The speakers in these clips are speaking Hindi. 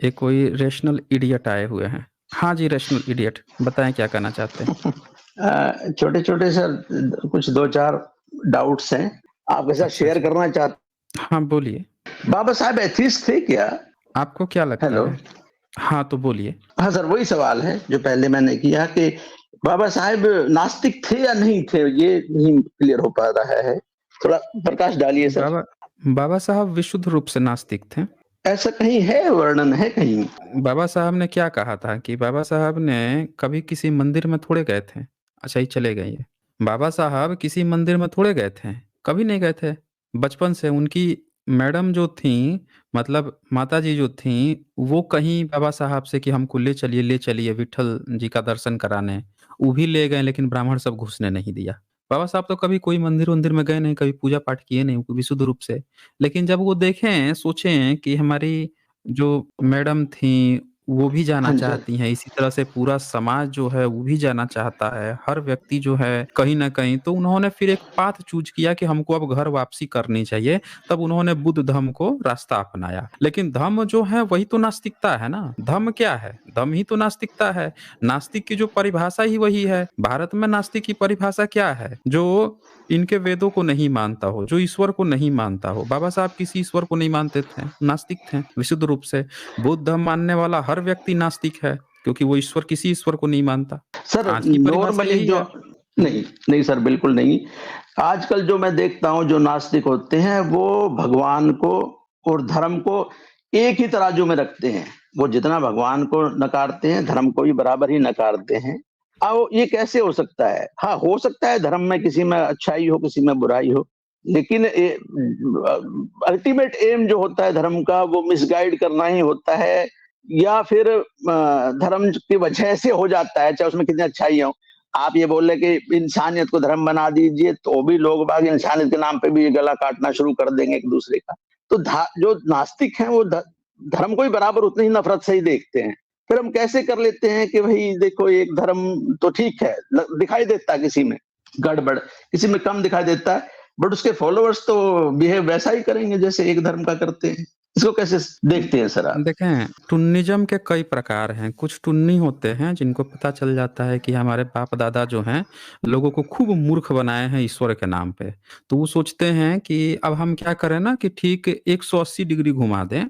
ये कोई रेशनल इडियट आए हुए हैं। हाँ जी, रेशनल इडियट, बताएँ क्या कहना चाहते हैं? छोटे-छोटे सर कुछ 2-4 डाउट्स हैं, आपके साथ अच्छा शेयर जी। करना हाँ, बोलिए। बाबा साहब एथिस्ट थे क्या? आपको क्या लगता हेलो? है? हाँ, तो बोलिए। हाँ सर, वही सवाल है जो पहले मैंने किया कि बाबा साहब नास्तिक थे या नहीं थे? ये नहीं क्लियर हो पा रहा है। थोड़ा प्रकाश डालिए सर। बाबा बाबा साहब विशुद्ध रूप से नास्तिक थे। ऐसा कहीं है, वर्णन है कहीं? बाबा साहब ने क्या कहा था कि बाबा साहब ने कभी किसी मंदिर में थोड़े गए थे। अच्छा, ये चले गए ये। बाबा साहब किसी मंदिर में थोड़े गए थे, कभी नहीं गए थे। बचपन से उनकी मैडम जो थीं, मतलब माताजी जो थीं, वो कहीं बाबा साहब से कि हमको ले चलिए विट्ठल जी का दर्शन कराने। वो भी ले गए, लेकिन ब्राह्मण सब घुसने नहीं दिया। बाबा साहब तो कभी कोई मंदिर-वंदिर में गए नहीं, कभी पूजा-पाठ किए नहीं विशुद्ध रूप से। लेकिन जब वो देखें, सोचें कि हमारी जो मैडम थीं, वो भी जाना हाँ जी, हाँ चाहती हैं, इसी तरह से पूरा समाज जो है वो भी जाना चाहता है, हर व्यक्ति जो है कहीं न कहीं, तो उन्होंने फिर एक पाथ चूज़ किया कि हमको अब घर वापसी करनी चाहिए, तब उन्होंने बुद्ध धम्म को रास्ता अपनाया। लेकिन धम्म जो है वही तो नास्तिकता है ना, धम्म क्या है? धम्म ही तो नास्तिकता है। नास्तिक की जो परिभाषा ही वही है। भारत में नास्तिक की परिभाषा क्या है? जो इनके वेदों को नहीं मानता हो, जो ईश्वर को नहीं मानता हो। बाबा साहब किसी ईश्वर को नहीं मानते थे, नास्तिक थे विशुद्ध रूप से। बुद्ध धर्म मानने वाला हर व्यक्ति नास्तिक है, क्योंकि वो किसी ईश्वर को नहीं मानता। सर आज की परिभाषा नॉर्मली यही जो है। नहीं, नहीं सर बिल्कुल नहीं। आजकल जो मैं देखता हूँ जो नास्तिक होते हैं वो भगवान को और धर्म को एक ही तराजू में रखते हैं। वो जितना भगवान को नकारते हैं, धर्म को भी बराबर ही नकारते हैं। अब ये कैसे हो सकता है? हाँ, हो सकता है धर्म में किसी में अच्छाई हो, किसी में बुराई हो। लेकिन अल्टीमेट एम जो होता है धर्म का वो मिसगाइड करना ही होता है या फिर धर्म की वजह से हो जाता है, चाहे उसमें कितनी अच्छाई हो। आप ये बोल रहे कि इंसानियत को धर्म बना दीजिए, तो भी लोग बाग इंसानियत के नाम पे भी गला काटना शुरू कर देंगे एक दूसरे का। तो जो नास्तिक हैं वो धर्म को भी बराबर उतनी ही नफरत से ही देखते हैं। फिर हम कैसे कर लेते हैं कि भाई देखो एक धर्म तो ठीक है, दिखाई देता है किसी में गड़बड़, किसी में कम दिखाई देता है, बट उसके फॉलोअर्स तो बिहेव वैसा ही करेंगे जैसे एक धर्म का करते हैं। इसको कैसे देखते हैं सर आप? देखें, टुन्निज़्म के कई प्रकार हैं। कुछ टुन्नी होते हैं जिनको पता चल जाता है कि हमारे बाप-दादा जो हैं, लोगों को खूब मूर्ख बनाए हैं ईश्वर के नाम पे। तो वो सोचते हैं कि अब हम क्या करें ना कि ठीक 180 डिग्री घुमा दें।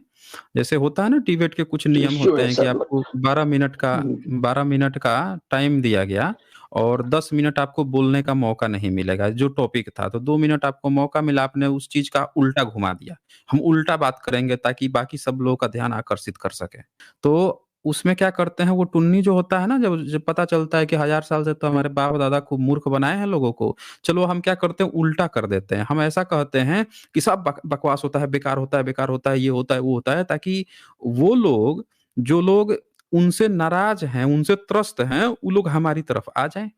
जैसे होता है ना, डिबेट के कुछ नियम इश्यू होते है हैं कि सर। आपको 12 मिनट का टाइम दिया गया और 10 मिनट आपको बोलने का मौका नहीं मिलेगा, जो टॉपिक था। तो 2 मिनट आपको मौका मिला, आपने उस चीज़ का उल्टा घुमा दिया। हम उल्टा बात करेंगे ताकि बाकी सब लोगों का ध्यान आकर्षित कर सकें। तो उसमें क्या करते हैं, वो टुन्नी जो होता है ना, जब जब पता चलता है कि हज़ार साल से तो हमारे बाप-दादा खूब मूर्ख बनाए हैं लोगों को, चलो हम क्या करते हैं, उल्टा कर देते हैं। हम ऐसा कहते हैं कि सब बकवास होता है, बेकार होता है, ये होता है, वो होता है, ताकि वो लोग, जो लोग उनसे नाराज़ हैं, उनसे त्रस्त हैं, वो लोग हमारी तरफ आ जाएँ।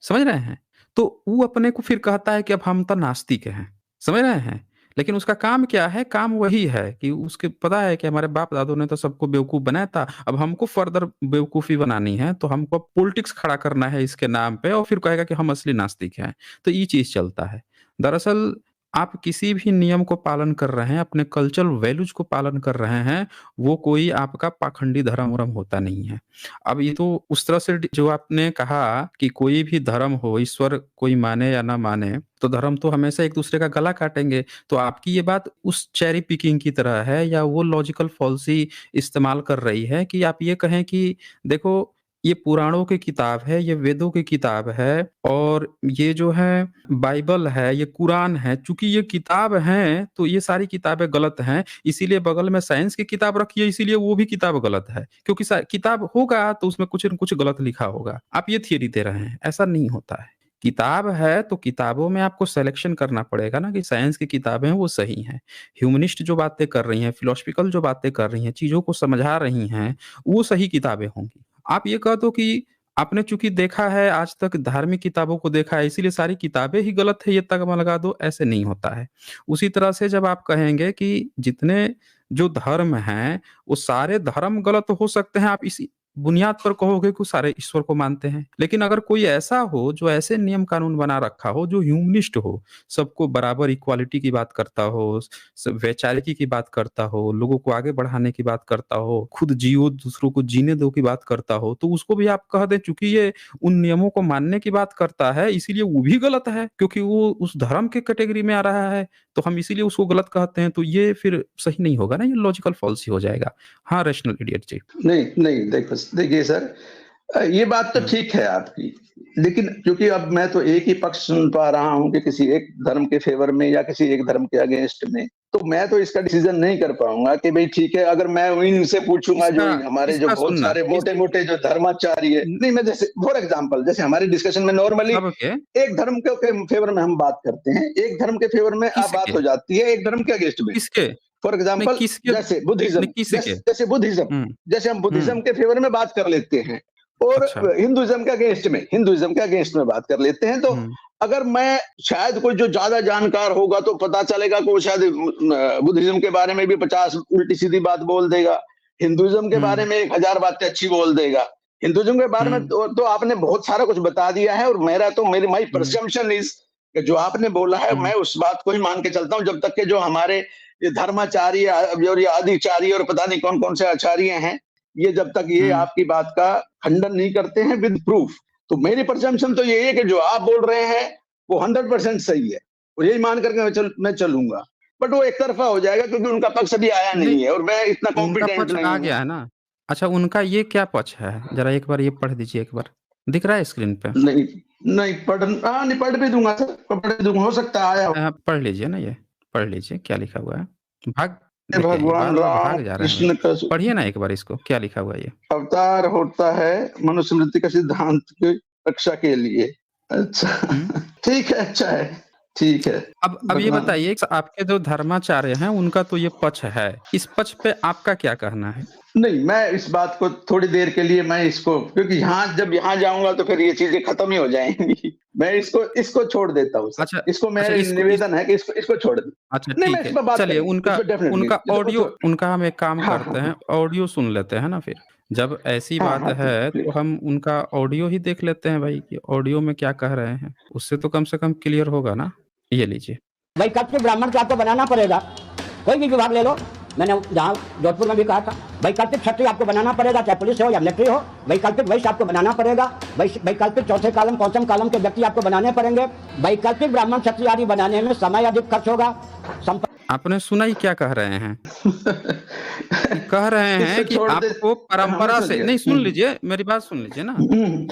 समझ रहे हैं? तो वो अपने को फिर कहता है कि अब हम तो नास्तिक हैं। समझ रहे हैं? लेकिन उसका काम क्या है? काम वही है कि उसके पता है कि हमारे बाप-दादों ने तो सबको बेवकूफ़ बनाया था, अब हमको फर्दर बेवकूफ़ी बनानी है, तो हमको पॉलिटिक्स खड़ा करना है इसके नाम पे, और फिर कहेगा कि हम असली नास्तिक हैं। तो ये चीज़ चलता है। दरअसल आप किसी भी नियम को पालन कर रहे हैं, अपने कल्चरल वैल्यूज़ को पालन कर रहे हैं, वो कोई आपका पाखंडी धर्म-वर्म होता नहीं है। अब ये तो उस तरह से जो आपने कहा कि कोई भी धर्म हो, ईश्वर कोई माने या ना माने, तो धर्म तो हमेशा एक-दूसरे का गला काटेंगे। तो आपकी ये बात उस चेरी पिकिंग की तरह है, या वो लॉजिकल फॉल्सी इस्तेमाल कर रही है कि आप ये कहें कि देखो, ये पुराणों की किताब है, ये वेदों की किताब है, और ये जो है बाइबल है, ये कुरान है। चूँकि ये किताब हैं, तो ये सारी किताबें गलत हैं, इसीलिए बगल में साइंस की किताब रखिए, इसीलिए वो भी किताब गलत है। क्योंकि किताब होगा तो उसमें कुछ न कुछ गलत लिखा होगा। आप ये थियरी दे रहे हैं, ऐसा नहीं होता है। किताब है तो किताबों में आपको सिलेक्शन करना पड़ेगा ना, कि साइंस की किताबें हैं वो सही हैं। ह्यूमनिस्ट जो बातें कर रही हैं, फिलॉसफिकल जो बातें कर रही हैं, चीज़ों को समझा रही हैं, वो सही किताबें होंगी। आप ये कह दो कि आपने चूँकि देखा है आज तक, धार्मिक किताबों को देखा है, इसीलिए सारी किताबें ही गलत है, ये तगमा लगा दो, ऐसे नहीं होता है। उसी तरह से जब आप कहेंगे कि जितने जो धर्म हैं, वो सारे धर्म गलत हो सकते हैं, आप इसी बुनियाद पर कहोगे कि सारे ईश्वर को मानते हैं। लेकिन अगर कोई ऐसा हो जो ऐसे नियम कानून बना रखा हो जो ह्यूमनिस्ट हो, सबको बराबर इक्वालिटी की बात करता हो, वैचारिकी की बात करता हो, लोगों को आगे बढ़ाने की बात करता हो, खुद जियो दूसरों को जीने दो की बात करता हो, तो उसको भी आप कह दें चूंकि ये उन नियमों को मानने की बात करता है इसीलिए वो भी गलत है क्योंकि वो उस धर्म के कैटेगरी में आ रहा है, तो हम इसीलिए उसको गलत कहते हैं, तो ये फिर सही नहीं होगा ना, ये लॉजिकल फॉल्स ही हो जाएगा। हाँ, रैशनल इडियट जी। नहीं, नहीं, देखिए सर, ये बात तो हुँ। ठीक है आपकी, लेकिन क्योंकि अब मैं तो एक ही पक्ष सुन पा रहा हूँ कि किसी एक धर्म के फ़ेवर में या किसी एक धर्म के अगेंस्ट में, तो मैं तो इसका डिसीज़न नहीं कर पाऊँगा कि भई ठीक है, अगर मैं इनसे पूछूँगा जो इसका हमारे जो इसका बहुत सुनना सारे इस मोटे-मोटे जो धर्माचार्य उम, नहीं मैं जैसे फॉर एग्ज़ाम्पल जैसे हमारे डिस्कशन में नॉर्मली सबके एक धर्म के फ़ेवर में हम बात करते हैं, एक धर्म के फ़ेवर में बात किसके? हो जाती है, एक धर्म के अगेंस्ट में। किसके? फॉर नहीं एग्ज़ाम्पल किसके जैसे बुद्धिज़्म नहीं किसके? जैसे बुद्धिज़्म हुँ, जैसे हम बुद्धिज़्म हुँ, के फ़ेवर में बात कर लेते हैं और अच्छा। हिंदुइज़्म के अगेंस्ट में बात कर लेते हैं, तो हुँ, अगर मैं शायद कोई जो ज़्यादा जानकार होगा तो पता चलेगा कि वो शायद बुद्धिज़्म के बारे में भी 50 उल्टी-सीधी बात बोल देगा, हिंदुइज़्म के बारे हुँ, में 1000 बातें अच्छी बोल देगा। हिंदुइज़्म के बारे में हुँ, तो आपने बहुत सारा कुछ बता दिया है और मेरा तो मेरी माय हुँ, परसेप्शन इज़ कि जो आपने बोला है हुँ, मैं उस बात को ही मान के चलता हूँ जब तक कि जो हमारे ये धर्माचार्य और ये आदिचार्य और पता नहीं कौन-कौन से आचार्य हैं, ये जब तक ये हुँ, आपकी बात का खंडन नहीं करते हैं विद प्रूफ। तो मेरी परसेप्शन तो यही है कि जो आप बोल रहे हैं, वो 100% सही है और यही मान कर के मैं चलूँगा। बट वो एक तरफ़ा हो जाएगा क्योंकि उनका पक्ष अभी आया नहीं, नहीं है और मैं इतना उनका कॉम्पिटेंट पक्ष नहीं आ हूँ। गया है ना। अच्छा उनका ये क्या पक्ष है? ज़रा एक बार ये पढ़ दीजिए एक बार। दिख रहा है स्क्रीन पे? नहीं, नहीं नहीं पढ़ भी दूँगा सर, पढ़ भी दूँगा, हो सकता है आया हो। पढ़ लीजिए ना ये, पढ़ लीजिए क्या लिखा हुआ है। भाग देखिए भगवान बार-बार राम भाग जा रहे हैं ये। कृष्ण का पढ़िए ना एक बार इसको, क्या लिखा हुआ है ये? अवतार होता है मनुस्मृति का सिद्धांत की रक्षा के लिए। अच्छा हुँ। ठीक है, अच्छा है, ठीक है। अब ये भगवान बताइए आपके जो धर्माचार्य हैं उनका तो ये पक्ष है। इस पक्ष पे आपका क्या कहना है? नहीं, मैं इस बात को थोड़ी देर के लिए मैं इसको क्योंकि जब यहाँ जाऊँगा तो फिर ये चीज़ें खत्म ही हो जाएँगी। मैं इसको इसको छोड़ देता हूँ सर। अच्छा इसको अच्छा मेरा इसको इस निवेदन है कि इसको छोड़ दें। अच्छा नहीं, मैं ठीक इस है। पे बात चलिए करेंगे। इस उनका पे डेफ़िनिटली उनका इसको ऑडियो छोड़ उनका हम एक काम हाँ, करते हाँ। हैं, ऑडियो सुन लेते हैं ना फिर। जब ऐसी हाँ, बात हाँ, है तो प्लीज़। हम उनका ऑडियो ही देख लेते हैं भाई कि ऑडियो में क्या कह रहे हैं। उससे तो कम से कम क्लियर होगा ना। ये लीजिए। वैकल्पिक ब्राह्मण को आपको बनाना पड़ेगा। कोई भी विभाग ले लो, मैंने जहाँ जोधपुर में भी कहा था, वैकल्पिक क्षत्रिय आपको बनाना पड़ेगा, चाहे पुलिस हो या मिलिट्री हो। वैकल्पिक वैश्य आपको बनाना पड़ेगा। वैकल्पिक चौथे कालम पंचम कालम के व्यक्ति आपको बनाने पड़ेंगे। वैकल्पिक ब्राह्मण क्षत्रिय आदि बनाने में समय अधिक खर्च होगा। आपने सुना ही क्या कह रहे हैं? कि कह रहे इसको हैं कि छोड़ दे आपको हाँ, मैं परंपरा समझ से गया। नहीं सुन लीजिए, मेरी बात सुन लीजिए ना।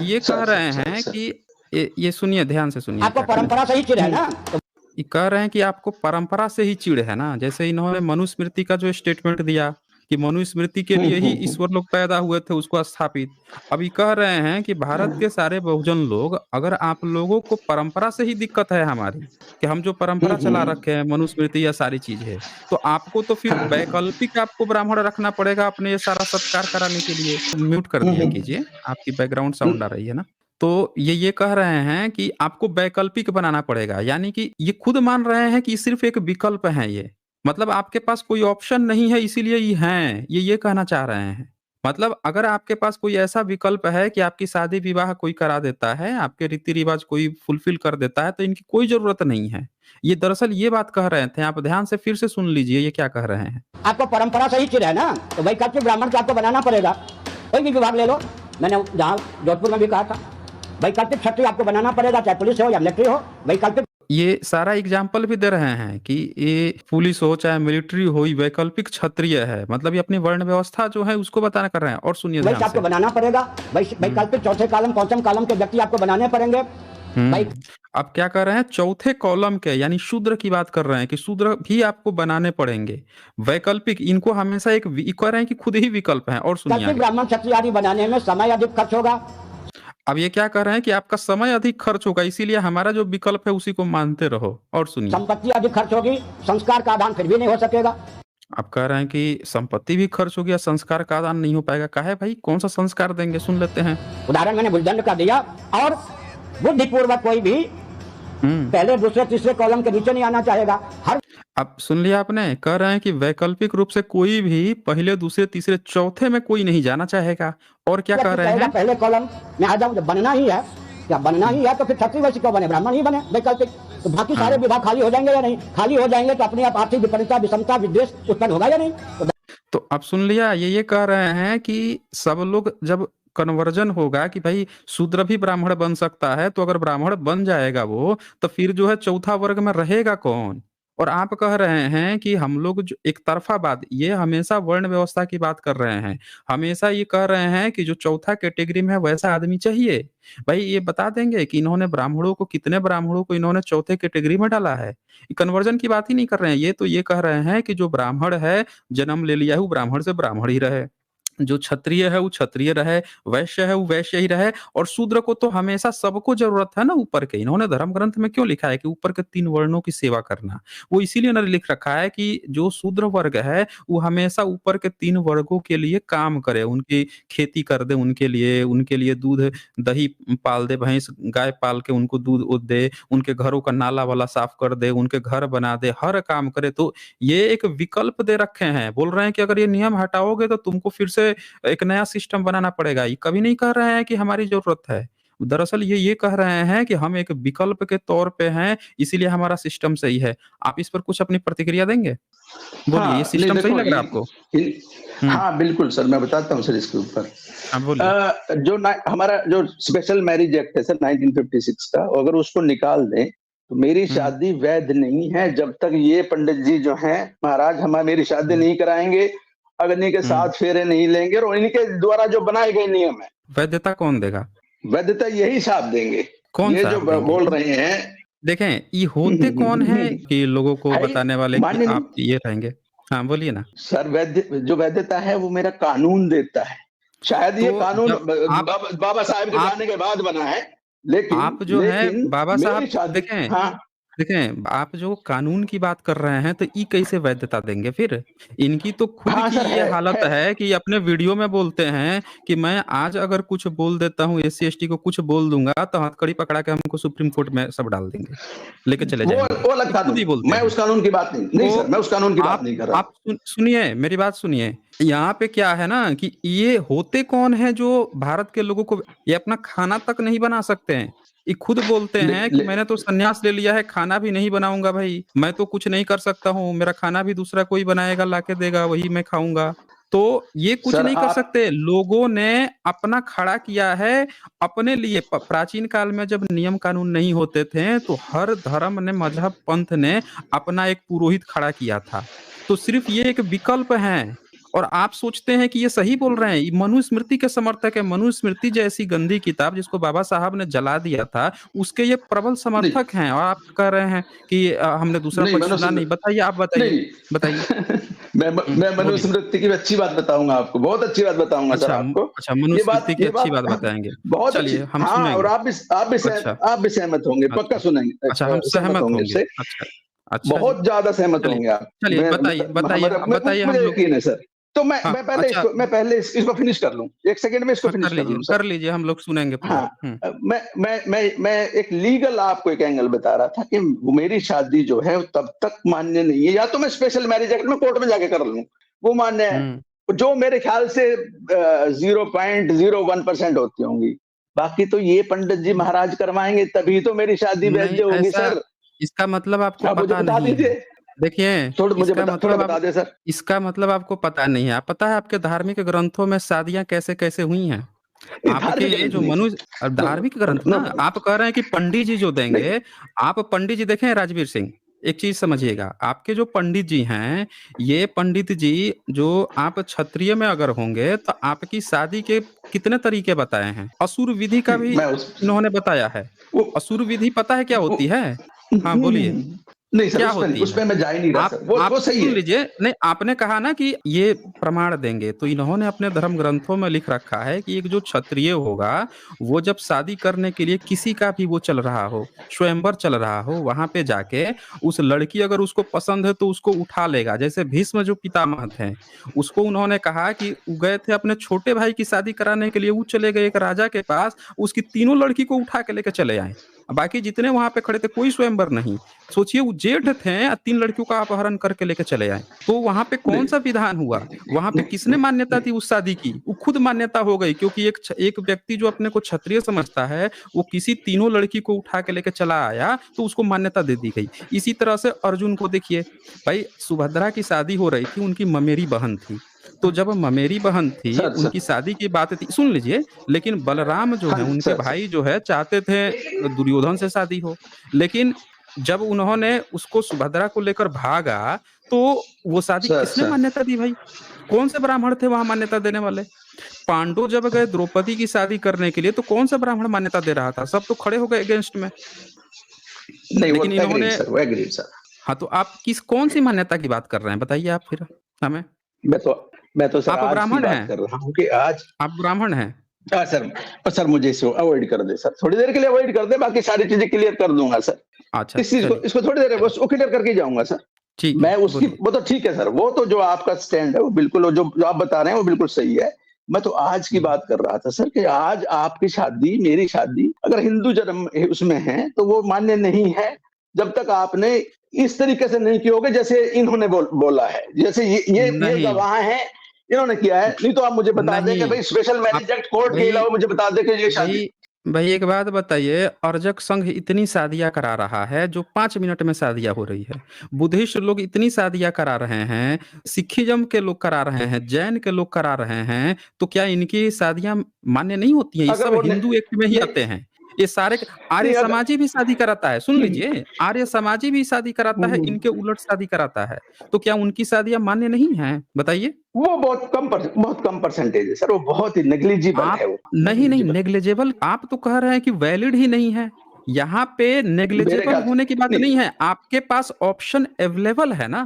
ये कह रहे हैं सर। कि ये सुनिए ध्यान से सुनिए आपको क्या कह रहे हैं। परंपरा से ही चिढ़ है ना, तो ये कह रहे हैं कि आपको परंपरा से ही चिढ़ है ना, जैसे इन्होंने मनुस्मृति का जो स्टेटमेंट दिया कि मनुस्मृति के लिए ही ईश्वर लोग पैदा हुए थे उसको स्थापित। अब ये कह रहे हैं कि भारत के सारे बहुजन लोग अगर आप लोगों को परंपरा से ही दिक्कत है हमारी, कि हम जो परंपरा चला रखे हैं मनुस्मृति या सारी चीज़ें, तो आपको तो फिर वैकल्पिक आपको ब्राह्मण रखना पड़ेगा अपने ये सारा सत्कार कराने के लिए। म्यूट कर दिया कीजिए, आपकी बैकग्राउंड साउंड आ रही है ना। तो ये कह रहे हैं कि आपको वैकल्पिक बनाना पड़ेगा, यानी कि ये खुद मान रहे हैं कि सिर्फ़ एक विकल्प है ये। मतलब आपके पास कोई ऑप्शन नहीं है इसीलिए ये हैं, ये कहना चाह रहे हैं। मतलब अगर आपके पास कोई ऐसा विकल्प है कि आपकी शादी-विवाह कोई करा देता है, आपके रीति-रिवाज कोई फुलफ़िल कर देता है, तो इनकी कोई ज़रूरत नहीं है। ये दरअसल ये बात कह रहे थे, आप ध्यान से फिर से सुन लीजिए ये क्या कह रहे हैं। आपको परंपरा से ही चिढ़ है ना, तो वैकल्पिक ब्राह्मण को आपको बनाना पड़ेगा। कोई भी विभाग ले लो, मैंने जहाँ जोधपुर में भी कहा था, वैकल्पिक क्षत्रिय आपको बनाना पड़ेगा, चाहे पुलिस हो या मिलिट्री हो। वैकल्पिक ये सारा एग्जाम्पल भी दे रहे हैं कि ये पुलिस हो चाहे मिलिट्री हो ये वैकल्पिक क्षत्रिय है, मतलब ये अपनी वर्ण व्यवस्था जो है उसको बताना कर रहे हैं। और सुनिए ध्यान वैश्य आपको से। बनाना पड़ेगा। वैकल्पिक चौथे कालम पंचम कालम के व्यक्ति आपको बनाने पड़ेंगे। अब क्या कर रहे हैं चौथे कॉलम के यानी शूद्र की बात कर रहे हैं कि शूद्र भी आपको बनाने पड़ेंगे। वैकल्पिक इनको हमेशा कह रहे हैं कि खुद ही विकल्प हैं। और सुनिए वैकल्पिक आगे। ब्राह्मण क्षत्रिय आदि बनाने में समय अधिक खर्च होगा। अब ये क्या कर रहे हैं कि आपका समय अधिक खर्च होगा इसीलिए हमारा जो विकल्प है उसी को मानते रहो। और सुनिए। संपत्ति अधिक खर्च होगी, संस्कार का आदान फिर भी नहीं हो सकेगा। आप कह रहे हैं कि संपत्ति भी खर्च होगी या संस्कार का आदान नहीं हो पाएगा। काहे भाई कौन सा संस्कार देंगे सुन लेते हैं। उदाहरण मैंने भुजदंड का दिया। और बुद्धिपूर्वक कोई भी पहले दूसरे तीसरे कॉलम के नीचे नहीं आना चाहेगा। हर अब सुन लिया आपने? कह रहे हैं कि वैकल्पिक रूप से कोई भी पहले, दूसरे, तीसरे, चौथे में कोई नहीं जाना चाहेगा। और क्या कह व्यक्ति रहे कहेगा हैं? पहले कॉलम में आ जाऊं, जब बनना ही है, क्या बनना ही है तो फिर क्षत्रिय वैश्य क्यों बने, ब्राह्मण ही बने वैकल्पिक। तो बाकी सारे हाँ। विभाग खाली हो जाएंगे या नहीं? खाली हो जाएंगे तो अपने आप आर्थिक विपरीतता, विषमता, विद्वेष उत्पन्न होगा या नहीं? तो अब सुन लिया, ये कह रहे हैं कि सब लोग जब कन्वर्जन होगा कि भाई शूद्र भी ब्राह्मण बन सकता है, तो अगर ब्राह्मण बन जाएगा वो, तो फिर जो है चौथा वर्ग में रहेगा कौन? और आप कह रहे हैं कि हम लोग जो एक तरफा बात, ये हमेशा वर्ण व्यवस्था की बात कर रहे हैं, हमेशा ये कह रहे हैं कि जो चौथा कैटेगरी में है वैसा आदमी चाहिए। भाई ये बता देंगे कि इन्होंने ब्राह्मणों को, कितने ब्राह्मणों को इन्होंने चौथे कैटेगरी में डाला है? कन्वर्जन की बात ही नहीं कर रहे हैं, ये तो ये कह रहे हैं कि जो ब्राह्मण है, जन्म ले लिया है, वो ब्राह्मण से ब्राह्मण ही रहे। जो क्षत्रिय है वो क्षत्रिय रहे, वैश्य है वो वैश्य ही रहे, और शूद्र को तो हमेशा सबको जरूरत है ना ऊपर के। इन्होंने धर्म ग्रंथ में क्यों लिखा है कि ऊपर के 3 वर्णों की सेवा करना? वो इसीलिए ना लिख रखा है कि जो शूद्र वर्ग है वो हमेशा ऊपर के 3 वर्गों के लिए काम करे, उनकी खेती कर दे, उनके लिए दूध दही पाल दे, भैंस गाय पाल के उनको दूध उद दे, उनके घरों का नाला वाला साफ कर दे, उनके घर बना दे, हर काम करे। तो ये एक विकल्प दे रखे हैं, बोल रहे हैं कि अगर ये नियम हटाओगे तो तुमको फिर से एक नया सिस्टम बनाना पड़ेगा। ये कभी नहीं कह रहे हैं कि हमारी जरूरत है। दरअसल ये कह रहे हैं कि हम एक विकल्प के तौर पे हैं, इसीलिए हमारा सिस्टम सही है। आप इस पर कुछ अपनी प्रतिक्रिया देंगे? बोलिए, ये हाँ, नहीं सिस्टम सही देखो लग रहा है आपको? हुँ। हाँ, बिल्कुल सर, मैं बताता हूँ सर इसके ऊपर। हाँ, बोलिए। जो ना हमारा जो स्पेशल मैरिज एक्ट है सर 1956 का, अगर उसको निकाल दें, तो मेरी हुँ, शादी वैध नहीं है जब तक ये पंडित जी जो हैं, महाराज मेरी शादी हुँ, नहीं कराएँगे, अग्नि के हुँ। 7 फेरे नहीं लेंगे, और इनके द्वारा जो बनाए गए नियम हैं, वैधता कौन देगा? वैधता यही साहब देंगे। कौन ये जो साहब देंगे? बोल रहे हैं। देखें, ये होते कौन हैं कि लोगों को है बताने वाले कि मान्य नहीं आप ये रहेंगे? हाँ, बोलिए ना। सर, जो वैधता है वो मेरा कानून देता है। शायद तो ये कानून जब आप बाबा साहब के आप जाने के बाद बना है, लेकिन आप जो है लेकिन बाबा मेरी साहब शादी। देखें, हाँ, आप जो कानून की बात कर रहे हैं, तो ये कैसे वैधता देंगे फिर? इनकी तो खुद हाँ की सर, ये हालत है। है कि अपने वीडियो में बोलते हैं कि मैं आज अगर कुछ बोल देता हूँ, एससी-एसटी को कुछ बोल दूँगा, तो हथकड़ी पकड़ा के हमको सुप्रीम कोर्ट में सब डाल देंगे, लेके चले जाएँगे। वो अलग ये खुद कानून, ही बोलते मैं हैं। उस कानून की बात नहीं तो सर, मैं उस कानून की बात आप नहीं कर रहा हूँ। सुनिए, मेरी बात सुनिए। यहाँ पे क्या है ना कि ये होते कौन हैं जो भारत के लोगों को, ये अपना खाना तक नहीं बना सकते हैं। ये खुद बोलते ले, हैं कि ले, मैंने तो संन्यास ले लिया है, खाना भी नहीं बनाऊँगा भाई। मैं तो कुछ नहीं कर सकता हूँ, मेरा खाना भी दूसरा कोई बनाएगा, लाके देगा, वही मैं खाऊँगा। तो ये कुछ सर नहीं कर आप सकते। लोगों ने अपना खड़ा किया है अपने लिए। प्राचीन काल में जब नियम कानून नहीं होते थे, तो हर धर्म ने, मजहब, पंथ ने अपना एक पुरोहित खड़ा किया था। तो सिर्फ ये एक विकल्प हैं, और आप सोचते हैं कि ये सही बोल रहे हैं। ये मनुस्मृति के समर्थक है। मनुस्मृति जैसी गंदी किताब जिसको बाबा साहब ने जला दिया था, उसके ये प्रबल नहीं, समर्थक हैं, और आप कह रहे हैं कि हमने दूसरा नहीं पक्ष सुना नहीं। बताइए, आप बताइए, नहीं। बताइए। मैं बोलिए। मनुस्मृति की अच्छी बात बताऊंगा आपको, बहुत अच्छी बात बताऊंगा सर आपको। अच्छा, मनुस्मृति की ये अच्छी बात बात बताएँगे। बहुत अच्छी। चलिए, हम हाँ, और सुनेंगे। अच्छा, आप भी सहमत होंगे, पक्का अच्छा। सुनेंगे, अच्छा, हम सहमत सहमत होंगे होंगे। इससे। अच्छा, अच्छा जी। बहुत ज़्यादा सहमत चलिए, होंगे आप। चलिए मैं बताइए, बताइए, हमारा अब बताइए हम मुझे लोग। यकीन है सर। तो हाँ, अच्छा। मैं पहले इसको फिनिश कर लूँ। 1 सेकंड में इसको हाँ, फिनिश कर लूँ सर। कर लीजिए, हम लोग सुनेंगे पूरा। हाँ, हुँ। मैं एक लीगल आपको एक एंगल बता रहा था कि वो मेरी शादी जो है वो तब तक मान्य नहीं है, या तो मैं स्पेशल मैरिज एक्ट में कोर्ट में जाके कर लूँ, वो मान्य है। हुँ। जो मेरे ख्याल से 0.01% होती होंगी। बाकी तो ये पंडित जी महाराज करवाएँगे, तभी तो मेरी शादी नहीं, वैध होगी ऐसा, सर। इसका मतलब आपको आप मुझे पता बता नहीं है। दीजिए। देखिए, थोड़ा बता दें सर। इसका मतलब आपको पता नहीं है। आप, पता है आपके धार्मिक ग्रंथों में शादियाँ कैसे-कैसे हुई हैं? ये धार्मिक आपके ग्रंथ जो नहीं सर। नो, धार्मिक ग्रंथ नो, ना, आप कह रहे हैं कि पंडित जी जो नहीं। देंगे, आप पंडित जी देखें राजवीर सिंह, एक चीज़ समझिएगा, आपके जो पंडित जी हैं, ये पंडित जी जो आप क्षत्रिय में अगर होंगे, तो आपकी शादी के कितने तरीके बताए हैं। असुर विधि का भी मैं उस इन्होंने बताया है। वो असुर विधि पता है क्या वो होती है? हाँ, बोलिए। नहीं, नहीं सर, क्या होती उस है? पे मैं जा ही नहीं रहा सर। आप वो सही सुन है। लीजिए, नहीं, आपने कहा ना कि ये प्रमाण देंगे, तो इन्होंने अपने धर्म ग्रंथों में लिख रखा है कि एक जो क्षत्रिय होगा, वो जब शादी करने के लिए किसी का भी वो चल रहा हो, स्वयंवर चल रहा हो, वहाँ पे जाके उस लड़की अगर उसको पसंद है तो उसको उठा लेगा। जैसे भीष्म जो पितामह थे, उसको उन्होंने कहा कि वो गए थे अपने छोटे भाई की शादी कराने के लिए, वो चले गए एक राजा के पास, उसकी तीनों लड़की को उठा के लेके चले आए। बाकी जितने वहां पे खड़े थे कोई स्वयंवर नहीं। सोचिए वो जेठ थे, 3 लड़कियों का अपहरण करके लेके चले आए, तो वहां पे कौन नहीं सा विधान हुआ? वहां पे किसने मान्यता दी उस शादी की? वो खुद मान्यता हो गई, क्योंकि एक व्यक्ति जो अपने को क्षत्रिय समझता है, वो किसी तीनों लड़की को उठा के लेके चला आया, तो उसको मान्यता दे दी गई। इसी तरह से अर्जुन को देखिए, भाई सुभद्रा की शादी हो रही थी, उनकी ममेरी बहन थी, तो जब ममेरी बहन थी, सर सर उनकी शादी की बात थी, सुन लीजिए, लेकिन बलराम जो हाँ है, जी उनके सर सर भाई जो है, चाहते थे दुर्योधन से शादी हो, लेकिन जब उन्होंने उसको सुभद्रा को लेकर भागा, तो वो शादी सर किसने सर मान्यता दी भाई? कौन से ब्राह्मण थे वहां मान्यता देने वाले? पांडु जब गए द्रौपदी की शादी करने के लिए, तो कौन सा ब्राह्मण मान्यता दे रहा था? सब तो खड़े हो गए अगेंस्ट में। नहीं, वो लेकिन एग्रीड इन्होंने, सर, वो एग्रीड सर। हाँ, तो आप कौन सी मान्यता की बात कर रहे हैं, बताइए आप फिर हमें। मैं तो मैं तो सर आप आज की ब्राह्मण बात हैं? कर रहा हूँ कि आज आप ब्राह्मण हैं? सर सर मुझे इसको अवॉइड कर दे सर, थोड़ी देर के लिए अवॉइड कर दे, बाकी सारी चीजें क्लियर कर दूंगा सर। अच्छा, इस चीज को, चलिए, इसको थोड़ी देर है चलिए, बस वो क्लियर करके जाऊंगा सर। ठीक है, मैं उसकी, बोलिए। वो तो ठीक है सर, वो तो जो आपका स्टैंड है वो बिल्कुल, जो आप बता रहे हैं वो बिल्कुल सही है। मैं तो आज की हुँ, बात कर रहा था सर कि आज आपकी शादी, मेरी शादी अगर हिंदू धर्म उसमें है तो वो मान्य नहीं है, जब तक आपने इस तरीके से नहीं किए होगे जैसे इन्होंने बोला है, जैसे ये नहीं, गवाह हैं, इन्होंने किया है। नहीं तो आप मुझे बता दें कि नहीं, भाई स्पेशल आप मैरिज एक्ट कोर्ट के भई अलावा मुझे बता दें कि ये शादी। भई भई एक बात बताइए, अर्जक संघ इतनी शादियाँ करा रहा है, जो 5 मिनट में शादियाँ हो रही है। बुद्धिस्ट लोग इतनी शादियाँ करा रहे हैं, सिखिज़्म के लोग करा रहे हैं, जैन के लोग करा रहे हैं, तो क्या इनकी शादियाँ मान्य नहीं होती हैं? ये अगर सब वो हिंदू एक्ट में ही नहीं आते हैं। ये सारे आर्य नहीं अगर समाजी भी शादी कराता है, सुन लीजिए, आर्य समाजी भी शादी कराता है, हम्म, इनके उलट शादी कराता है। तो क्या उनकी शादियाँ मान्य नहीं हैं? बताइए? वो बहुत कम परसेंटेज है सर, वो बहुत ही नेग्लिजिबल आप है वो, नहीं, नहीं, नेग्लिजिबल। नेग्लिजिबल आप तो कह रहे हैं कि वैलिड ही नहीं है। यहाँ पे मेरे नेग्लिजिबल ख्याल होने की बात नहीं, नहीं है, आपके पास ऑप्शन अवेलेबल है ना।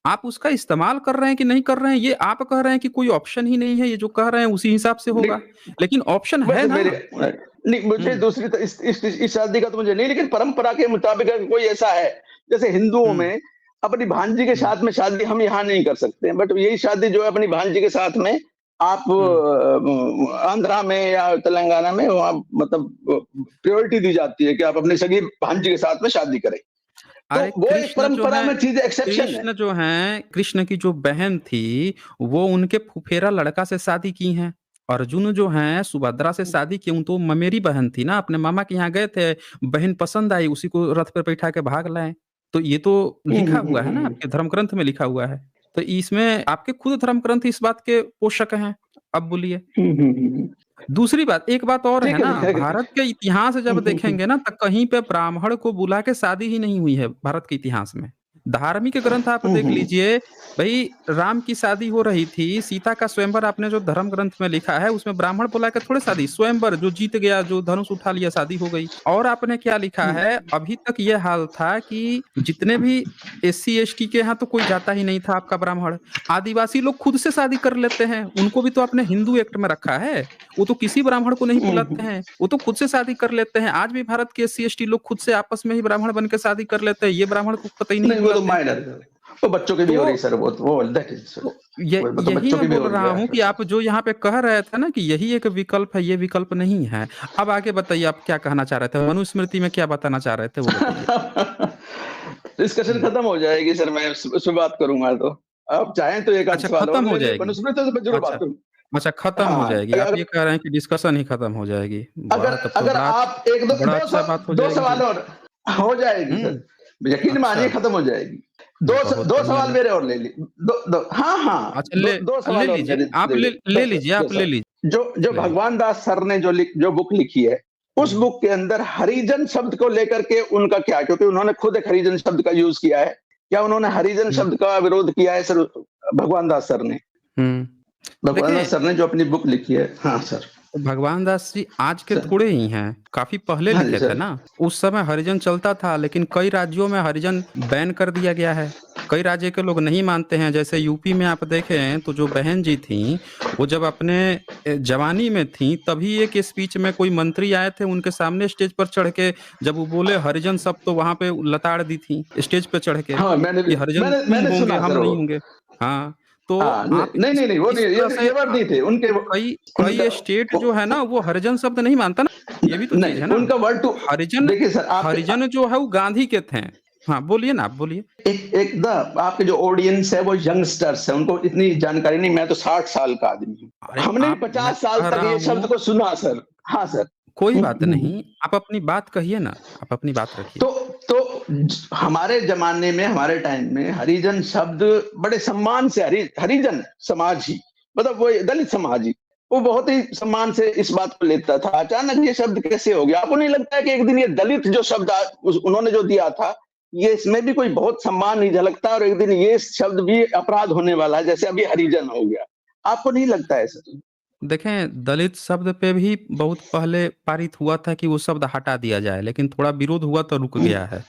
आप उसका इस्तेमाल कर रहे हैं कि नहीं कर रहे हैं, ये आप कह रहे हैं कि कोई ऑप्शन ही नहीं है, ये जो कह रहे हैं उसी हिसाब से होगा। नहीं लेकिन ऑप्शन है वैसे ना। मेरे नहीं, मुझे हुँ, दूसरी इस शादी का तो मुझे नहीं, लेकिन परंपरा के मुताबिक अगर कोई ऐसा है, जैसे हिंदुओं हुँ, में अपनी भांजी के हुँ, साथ में शादी हम यहाँ नहीं कर सकते, बट यही शादी जो है अपनी भांजी के साथ में आप हुँ। आंध्रा में या तेलंगाना में वहाँ मतलब प्रायोरिटी दी जाती है कि आप अपनी सगी भांजी के साथ में शादी करें। तो अरे वो एक परंपरा में चीज एक्सेप्शन है। कृष्ण जो हैं, कृष्ण की जो बहन थी, वो उनके फुफेरा लड़का से शादी की हैं। अर्जुन जो हैं, सुभद्रा से शादी की, तो ममेरी बहन थी ना, अपने मामा के यहाँ गए थे, बहन पसंद आई, उसी को रथ पे बैठा के भाग लाए। तो ये तो लिखा हुआ है ना, आपके धर्म ग्रंथ में लिखा हुआ है। तो इसमें आपके खुद धर्म ग्रंथ इस बात के पोषक हैं। अब बोलिए। हम्म, हम्म, हम्म, हम्म। दूसरी बात, एक बात और है ठीक ना, है ठीक है। भारत के इतिहास जब देखेंगे ना, तो कहीं पे ब्राह्मण को बुला के शादी ही नहीं हुई है भारत के इतिहास में। धार्मिक ग्रंथ आप देख लीजिए, भई राम की शादी हो रही थी, सीता का स्वयंवर आपने जो धर्म ग्रंथ में लिखा है, उसमें ब्राह्मण बुला के थोड़े शादी, स्वयंवर जो जीत गया, जो धनुष उठा लिया, शादी हो गई। और आपने क्या लिखा है, अभी तक ये हाल था कि जितने भी एससी एसटी के यहाँ तो कोई जाता ही नहीं था आपका ब्राह्मण। आदिवासी लोग खुद से शादी कर लेते हैं, उनको भी तो आपने हिंदू एक्ट में रखा है। वो तो किसी ब्राह्मण को नहीं बुलाते हैं, वो तो खुद से शादी कर लेते हैं। आज भी भारत के एससी एसटी लोग खुद से आपस में ही ब्राह्मण बन के शादी कर लेते हैं, ये ब्राह्मण को कतई नहीं नहीं वो तो बुलाते। माइनर है, वो बच्चों की भी हो रही तो है सर, वो दैट इज, तो वो तो यही बच्चों की मैं भी बोल हो रही रहा हूँ कि है। आप जो यहाँ पे कह रहे थे ना कि यही एक विकल्प है, ये विकल्प नहीं है। अब आगे बताइए, आप क्या कहना चाह रहे थे? मनुस्मृति में क्या बताना चाह रहे थे, वो बताइए? डिस्कशन हुँ। खत्म हो जाएगी सर, मैं उस पे बात करूंगा तो आप चाहें तो एक आध अच्छा, सवाल और खत्म हो ले ले, जाएगी। मनुस्मृति तो मैं जरूर बात अच्छा, करूँ। अच्छा, खत्म हो हाँ जाएगी। आप अगर ये कह रहे हैं कि डिस्कशन ही खत्म हो जाएगी। अगर वाह! तब तो अगर आप एक दो बड़ा अच्छा बात हो दो जाएगी सवाल जी। और हो जाएगी हुँ, सर, यकीन अच्छा, मानिए खत्म हो जाएगी। बहुत दो बढ़िया सवाल जी। मेरे और ले ली, दो हाँ हाँ, अच्छा, दो ले सवाल और लीजिए। मेरे आप ले ली, ले लीजिए, दो आप ले सवाल। लीजिए, जो जो ले लीजिए। भगवान दास सर ने जो बुक लिखी है, उस हुँ, बुक के अंदर हरिजन शब्द को लेकर के उनका क्या, क्योंकि उन्होंने खुद एक हरिजन शब्द का यूज किया है, क्या उन्होंने हरिजन हुँ, शब्द का विरोध किया है सर? भगवान दास सर ने, हुँ। भगवान देखें, दास सर ने जो अपनी बुक लिखी है। हाँ सर, भगवान दास जी आज के सर थोड़े ही हैं, काफ़ी पहले हाँ जी लिखे थे सर। ना। उस समय हरिजन चलता था, लेकिन कई राज्यों में हरिजन बैन कर दिया गया है। कई राज्य के लोग नहीं मानते हैं, जैसे यूपी में आप देखें तो जो बहन जी थीं, वो जब अपने जवानी में थीं, तभी एक स्पीच में कोई मंत्री आए थे, उनके सामने स्टेज पर चढ़ के जब वो बोले हरिजन शब्द, तो वहाँ पे लताड़ दी थी, स्टेज पे चढ़ के, हाँ मैंने भी कि हरिजन तुम मैंने होंगे, सुना हम सर वो। नहीं होंगे। हाँ, तो हाँ, आप नहीं, नहीं, नहीं, वो इस नहीं, तरह से ये वर्ड नहीं थे उनके, कई उनका कई स्टेट जो है ना वो हरिजन शब्द नहीं मानता ना, ये भी तो चीज नहीं, है ना। उनका वर्ड टू, हरिजन देखिए सर, आप हरिजन जो है वो गांधी के थे। हाँ बोलिए ना, आप बोलिए। एक द आपके जो ऑडियंस है वो यंगस्टर्स है, उनको इतनी जानकारी नहीं। मैं तो 60 साल का आदमी हूँ, अरे हमने भी आप, मैं 50 साल कह तक रहा ये शब्द हूँ को सुना सर। हाँ सर। कोई बात नहीं, आप अपनी बात कहिए ना, आप अपनी बात रखिए। तो हमारे जमाने में, हमारे टाइम में हरिजन शब्द बड़े सम्मान से, हरिजन समाज ही, मतलब वो दलित समाज ही, वो बहुत ही सम्मान से इस बात को लेता था। अचानक ये शब्द कैसे हो गया? आपको नहीं लगता है कि एक दिन ये दलित जो शब्द उन्होंने जो दिया था, ये इसमें भी कोई बहुत सम्मान नहीं झलकता, और एक दिन ये शब्द भी अपराध होने वाला है, जैसे अभी हरिजन हो गया। आपको नहीं लगता है सर? देखें, दलित शब्द पे भी बहुत पहले पारित हुआ था कि वो शब्द हटा दिया जाए, लेकिन थोड़ा विरोध हुआ तो रुक गया है।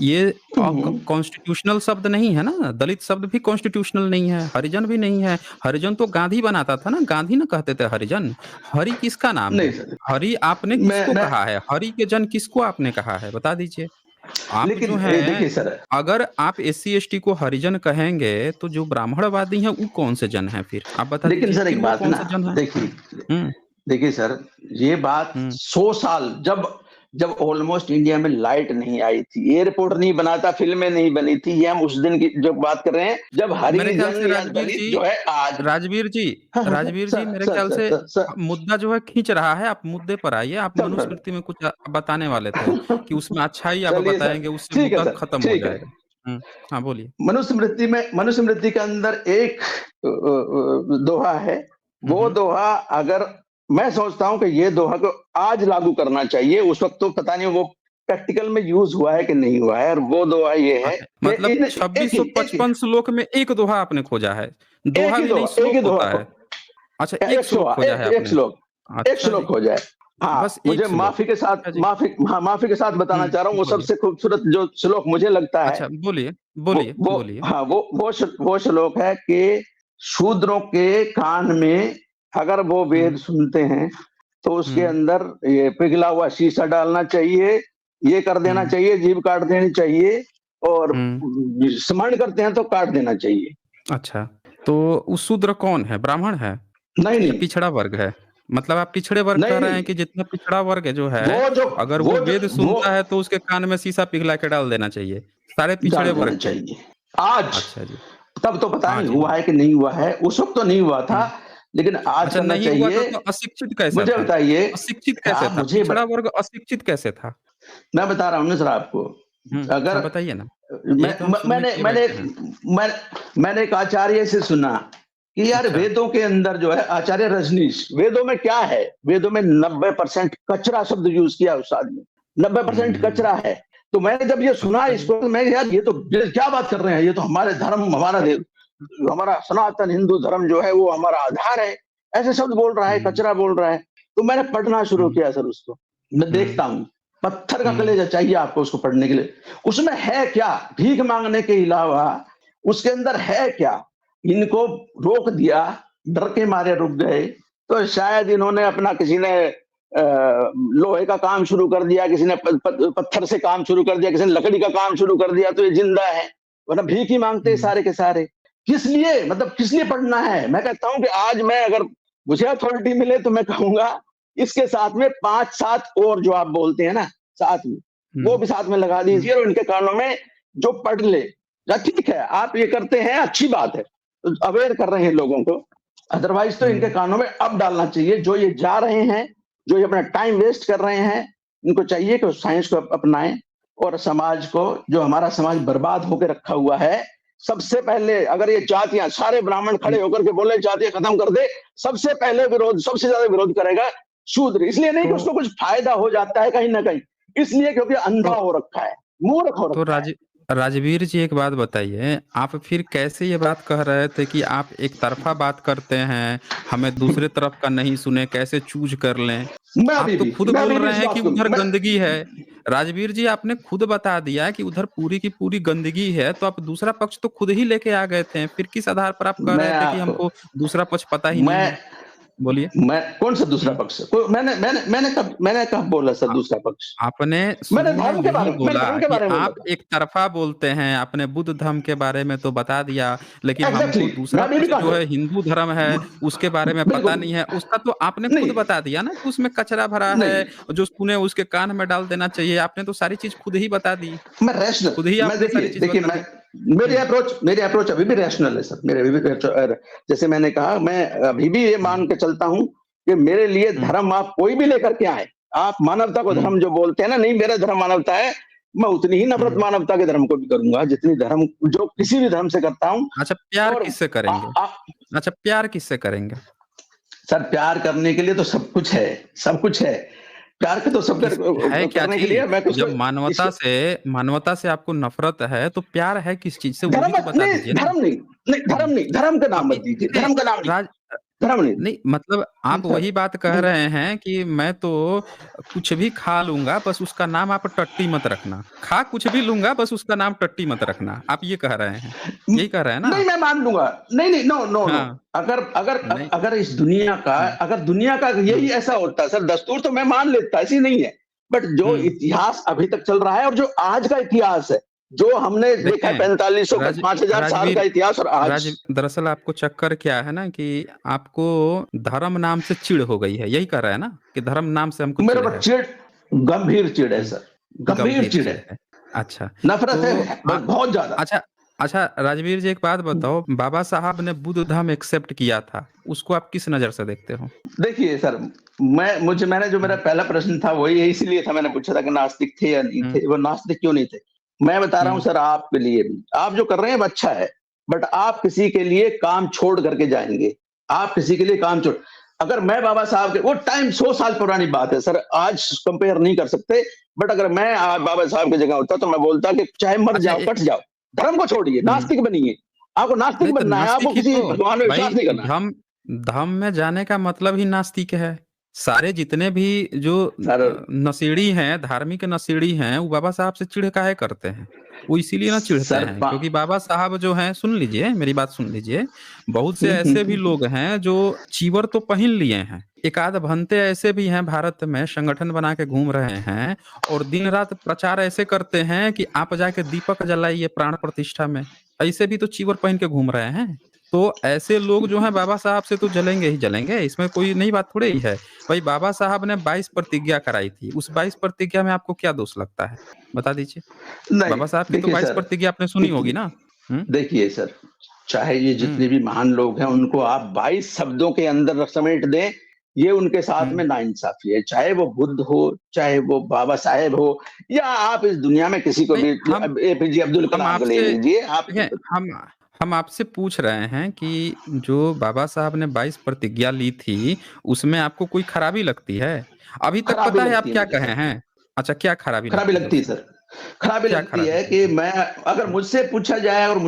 ये कॉन्स्टिट्यूशनल शब्द नहीं है ना, दलित शब्द भी कॉन्स्टिट्यूशनल नहीं है, हरिजन भी नहीं है। हरिजन तो गांधी बनाता था ना, गांधी ना कहते थे हरिजन। हरि किसका नाम नहीं है? सर, हरि आपने किसको मैं कहा है? हरि के जन किसको आपने कहा है, बता दीजिए। आप जो लेकिन हैं, देखिए सर, अगर आप एससी एसटी को हरिजन कहेंगे तो जो ब्राह्मणवादी हैं वो कौन से जन हैं फिर? आप बता लेकिन दीजिए सर फिर एक वो बात कौन ना, से जन हैं? देखिए, हुँ, देखिए सर, ये बात हुँ। 100 साल, जब जब ऑलमोस्ट इंडिया में लाइट नहीं आई थी, एयरपोर्ट नहीं बना था, फिल्में नहीं बनी थी, ये हम उस दिन की जो बात कर रहे हैं, जब मेरे ख्याल हरिजन से या दलित जो है आज। राजवीर जी, हाँ, हाँ, राजवीर जी सर, मेरे सर, ख्याल सर, से सर, सर, मुद्दा जो है खींच रहा है, आप मुद्दे पर आइए। आप सर, मनुस्मृति में कुछ बताने वाले थे कि उसमें अच्छाई आप चलिए सर, बताएँगे, उससे ठीक है मुद्दा सर, खत्म हो ठीक है। जाएगा। हुँ, हाँ बोलिए। मनुस्मृति के अंदर एक दोहा है, हुँ, वो हुँ। दोहा अगर, मैं सोचता हूँ कि ये दोहा को आज लागू करना चाहिए, उस वक़्त तो पता नहीं वो प्रैक्टिकल में यूज़ हुआ है कि नहीं हुआ है, और वो दोहा ये है अच्छा, कि मतलब इन एक 2655 श्लोक में एक दोहा आपने खोजा है। दोहा भी नहीं एक श्लोक ही दोहा होता को, है। अच्छा, एक एक श्लोक दोहा, खोजा है एक आपने। श्लोक, एक अच्छा श्लोक जी, हो जाए। हाँ, बस एक मुझे श्लोक। अच्छा जी। माफ़ी के साथ बताना हुँ, चाह रहा हूँ, वो बोलिए। सबसे खूबसूरत जो श्लोक मुझे लगता है, अच्छा, बोलिए, बोलिए, वो बोलिए। हाँ, वो श्लोक है कि शूद्रों के कान में अगर वो हुँ, वेद सुनते हैं, तो उसके हुँ, अंदर ये पिघला हुआ शीशा डालना चाहिए, ये कर देना हुँ, चाहिए, जीभ काट देनी चाहिए, और हुँ। स्मरण करते हैं तो काट देना चाहिए। अच्छा, तो वो शूद्र कौन है? ब्राह्मण है नहीं, या नहीं, पिछड़ा वर्ग है? मतलब आप पिछड़े वर्ग कह नहीं, रहे नहीं, हैं कि जितना पिछड़ा वर्ग जो है, वो जो अगर वो वो जो वेद वो सुनता है तो उसके कान में शीशा पिघला के डाल देना चाहिए, सारे पिछड़े डाल देना वर्ग को। चाहिए। आज, अच्छा जी। तब तो पता हाँ नहीं जी। हुआ है कि नहीं हुआ है, उस वक़्त तो नहीं हुआ था, हुँ। लेकिन आज अच्छा, करना नहीं हुआ था चाहिए। तो अशिक्षित कैसा मुझे था? बताइए, अशिक्षित कैसे आप था? मुझे पिछड़ा वर्ग अशिक्षित कैसे था? मैं बता रहा हूँ ना सर आपको, हुँ, अगर हाँ बताइए ना। यही मैं तो हम सुनने मैंने के लिए मैंने बैठे हैं। मैं मैंने एक आचार्य से सुना कि यार अच्छा। वेदों के अंदर जो है, आचार्य रजनीश, वेदों में क्या है? वेदों में 90% कचरा शब्द यूज़ किया उस आदमी ने, 90% हुँ। कचरा है। तो मैंने जब ये सुना अच्छा जी। इसको, तो मैं यार ये क्या बात कर रहे हैं? ये तो हमारे धर्म, हमारा सनातन हिंदू धर्म जो है वो हमारा आधार है। ऐसे शब्द बोल रहा है, हुँ, कचरा बोल रहा है। तो मैंने पढ़ना शुरू हुँ, किया सर उसको। मैं हुँ, देखता हूँ, पत्थर का हुँ, कलेजा चाहिए आपको उसको पढ़ने के लिए। उसमें है क्या? भीख माँगने के अलावा उसके अंदर है क्या? इनको रोक दिया, डर के मारे रुक गए, तो शायद इन्होंने अपना, किसी ने लोहे का काम शुरू कर दिया, किसी ने पत्थर से काम शुरू कर दिया, किसी ने लकड़ी का काम शुरू कर दिया, तो ये जिंदा है, वरना भीख ही मांगते हैं हुँ। सारे के सारे। किस लिए, मतलब किस लिए पढ़ना है? मैं कहता हूँ कि आज मैं, अगर मुझे अथॉरिटी मिले, तो मैं कहूंगा इसके साथ में 5-7 और जो आप बोलते हैं ना, साथ में, वो हुँ, भी साथ में लगा हुँ, दीजिए, और इनके कानों में जो पढ़ ले। या ठीक है, आप ये करते हैं, अच्छी बात है, तो अवेयर कर रहे हैं लोगों को, अदरवाइज तो इनके हुँ। कानों में अब डालना चाहिए। जो ये जा रहे हैं, जो ये अपना टाइम वेस्ट कर रहे हैं, इनको चाहिए कि साइंस को अपनाएं, और समाज को, जो हमारा समाज बर्बाद होकर रखा हुआ है, सबसे पहले अगर ये जातियां, सारे ब्राह्मण खड़े होकर के बोले जातियां खत्म कर दे, सबसे पहले विरोध, सबसे ज्यादा विरोध करेगा शूद्र। इसलिए नहीं तो कि उसको कुछ फायदा हो जाता है कहीं ना कहीं, इसलिए क्योंकि अंधा तो हो रखा है, मूर्ख हो तो रखा है। राजवीर जी एक बात बताइए, आप फिर कैसे ये बात कह रहे थे कि आप एक तरफ़ा बात करते हैं, हमें दूसरे तरफ का नहीं सुने, कैसे चूज़ कर लें? आप तो खुद मैं बोल अभी भी रहे इस हैं बात कि को उधर मैं गंदगी है। राजवीर जी आपने खुद बता दिया कि उधर पूरी की पूरी गंदगी है, तो आप दूसरा पक्ष तो खुद ही लेके आ गए थे। फिर किस आधार पर आप कह मैं रहे थे कि आपको हमको दूसरा पक्ष पता ही नहीं मैं है? बोलिए। मैं कौन सा दूसरा पक्ष? मैंने कब बोला सर दूसरा पक्ष? आपने मैंने शुरू में धर्म के बारे यही में, मैंने बोला धर्म के कि बारे में बोला आप था। एक तरफ़ा बोलते हैं, आपने बुद्ध धर्म के बारे में तो बता दिया, लेकिन हमको एग्ज़ैक्टली, मैं दूसरा अभी भी पक्ष कहा जो था। है हिंदू धर्म है, उसके बारे में पता बिल्कुल, नहीं है। उसका तो आपने खुद नहीं, बता दिया ना कि उसमें कचरा भरा है, नहीं, जो सुने उसके कान में डाल देना चाहिए। आपने तो सारी चीज़ खुद ही बता दी। मैं रैशनल, खुद ही मैं आपने सारी देखिए चीज़ देखिए बता मैं दी। मेरी हुँ, अप्रोच मेरी अप्रोच अभी भी रैशनल है सर। मेरे अभी भी जैसे मैंने कहा, मैं अभी भी ये हुँ, मान के चलता हूँ कि मेरे लिए हुँ, धर्म आप कोई भी लेकर के आएँ, आप मानवता को हुँ, धर्म जो बोलते हैं ना, नहीं मेरा धर्म मानवता है, मैं उतनी ही नफ़रत हुँ। मानवता के धर्म को भी करूँगा, जितनी धर्म जो किसी भी धर्म से करता हूँ। अच्छा, प्यार और किससे अ करेंगे? अ अच्छा, प्यार किससे करेंगे? सर, प्यार करने के लिए तो सब कुछ है, सब कुछ है। प्यार के तो सब किस है क्या करने के लिए चीज़? मैं कुछ जब इसको मानवता से आपको नफ़रत है, तो प्यार है किस चीज़ से वो भी धर्म तो बता नहीं, दीजिए ना? धर्म नहीं, नहीं धर्म हुँ। नहीं, धर्म का नाम अभी मत दीजिए, देखिए धर्म का नाम नहीं, राज धर्म नहीं। नहीं मतलब आप सर, वही बात कह रहे हैं कि मैं तो कुछ भी खा लूँगा, बस उसका नाम आप टट्टी मत रखना। खा कुछ भी लूँगा, बस उसका नाम टट्टी मत रखना। आप ये कह रहे हैं। यही कह रहे हैं ना नहीं आप? मैं मान लूँगा। नहीं, नहीं, नो, नो, नो। हाँ, अगर अगर नहीं अगर इस दुनिया का हुँ, अगर दुनिया का यही हुँ, ऐसा होता सर, दस्तूर तो मैं मान लेता, ऐसी नहीं है। बट जो हुँ। इतिहास अभी तक चल रहा है और जो आज का इतिहास है, जो हमने देखा है देखें 4500 राज 5000 साल का राजवीर इतिहास और आज दरअसल आपको चक्कर क्या है ना कि आपको धर्म नाम से चिढ़ हो गई है, यही कह रहा है ना? कि धर्म नाम से हमको मेरे चिढ़ ऊपर है। गंभीर चिढ़ है हुँ, सर, गंभीर गंभीर चिढ़ चिढ़ है। है। अच्छा, नफ़रत तो है बहुत ज़्यादा। अच्छा अच्छा राजवीर जी एक बात बताओ, बाबा साहब ने बुद्ध धर्म एक्सेप्ट किया था, उसको आप किस नज़र से देखते हो? देखिए सर, मैंने जो मेरा हुँ, पहला प्रश्न था वही इसीलिए था, मैंने पूछा था कि नास्तिक थे या नहीं हुँ, थे, वो नास्तिक क्यों नहीं थे? मैं बता रहा हूँ हुँ, सर आपके लिए भी, आप जो कर रहे हैं वो अच्छा है, बट आप किसी के लिए काम छोड़ करके जाएँगे। आप किसी के लिए काम छोड़ अगर मैं बाबा साहब के वो टाइम 100 साल पुरानी बात है सर, आज कंपेयर नहीं कर सकते, बट अगर मैं बाबा साहब की जगह होता तो मैं बोलता कि चाहे मर अच्छा जाओ, कट जाओ, धर्म को छोड़िए, हुँ। नास्तिक बनिए। आपको नास्तिक नहीं तो बनना है, नास्तिक आपको ही किसी तो भगवान में विश्वास भाई नहीं करना है। धम्म धम्म में जाने का मतलब ही नास्तिक है। सारे जितने भी जो सर नशेड़ी हैं, धार्मिक नशेड़ी हैं, वो बाबा साहब से चिढ़ काहे करते हैं? वो इसीलिए ना चिढ़ते सर हैं पा क्योंकि बाबा साहब जो हैं सुन लीजिए, मेरी बात सुन लीजिए, बहुत से हुँ, हुँ, ऐसे भी हुँ। लोग हैं जो चीवर तो पहन लिए हैं। एक-आध भंते ऐसे भी हैं भारत में संगठन बना के घूम रहे हैं और दिन-रात प्रचार ऐसे करते हैं कि आप जाके दीपक जलाइए प्राण प्रतिष्ठा में। ऐसे भी तो चीवर पहन के घूम रहे हैं। तो ऐसे लोग जो हैं बाबा साहब से तो जलेंगे ही जलेंगे, इसमें कोई नई बात थोड़ी ही है। भाई बाबा साहब ने 22 प्रतिज्ञा कराई थी, उस 22 प्रतिज्ञा में आपको क्या दोष लगता है? बता दीजिए। नहीं, बाबा साहब की तो देखिए 22 सर, प्रतिज्ञा आपने सुनी होगी इतनी ना? हुँ, देखिए सर, चाहे ये हुँ, जितने भी महान लोग हैं, उनको आप 22 शब्दों के अंदर समेट दें, ये उनके साथ हुँ। में नाइंसाफ़ी है। चाहे वो बुद्ध हो, चाहे वो बाबा साहेब हो या आप इस दुनिया में किसी को नहीं भी हम एपीजे अब्दुल हम कलाम को ले आपसे लीजिए, आप देखिए हम आपसे पूछ रहे हैं कि जो बाबा साहब ने 22 प्रतिज्ञा ली थी, उसमें आपको कोई खराबी लगती है? अभी तक खराबी पता है आप लगती है क्या मुझे कहे सर। हैं? अच्छा क्या खराबी खराबी लगती है लगती है उसमें? सर। खराबी क्या लगती खराबी है है? कि मैं अगर हुँ, मुझसे पूछा जाए और